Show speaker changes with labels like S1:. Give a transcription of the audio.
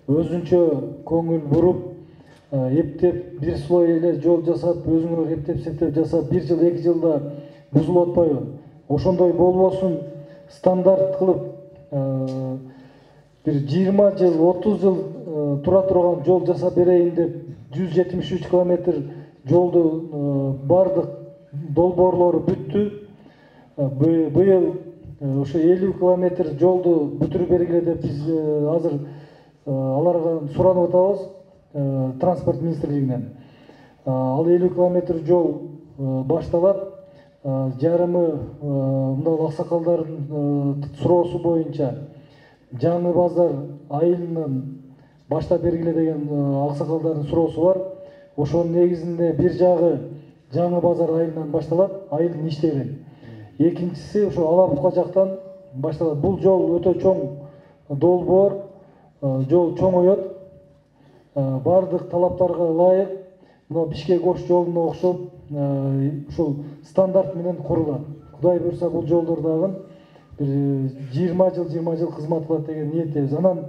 S1: өзүнчө көңүл буруп, эптеп бир слой эле жол жасап, өзүңөр эптеп септеп жасап, 1 жыл 2 жылда бузулуп атпайбы? Ошондой болбосун, стандарт кылып, bir 20 жыл, 30 жыл тура турган жол жасап берейин деп 173 километр жолду бардык долбоорлору бүттү. Быйыл ошо 50 километр жолду бүтүрүп бергиле деп биз азыр аларга суранып атабыз транспорт министрлигинен. Ал 50 километр жол башталат. Жарымы мындай аксакалдардын суроосу боюнча жаңы базар айылынан баштап бергиле деген аксакалдардын суроосу бар. Ошонун негизинде бир жагы жаңы базар айылынан башталат, айылдын иштери. Экинчиси ошо Алабука жактан башталат. Бул жол өтө чоң долбоор, жол чоңоет. Бардык талаптарга ылайык, мына Бишкек-Ош жолуна окшоп, ушул стандарт менен курулат. Кудай буйрса бул жолдор дагы бир 20 жыл кызмат кылат деген ниеттебиз. Анан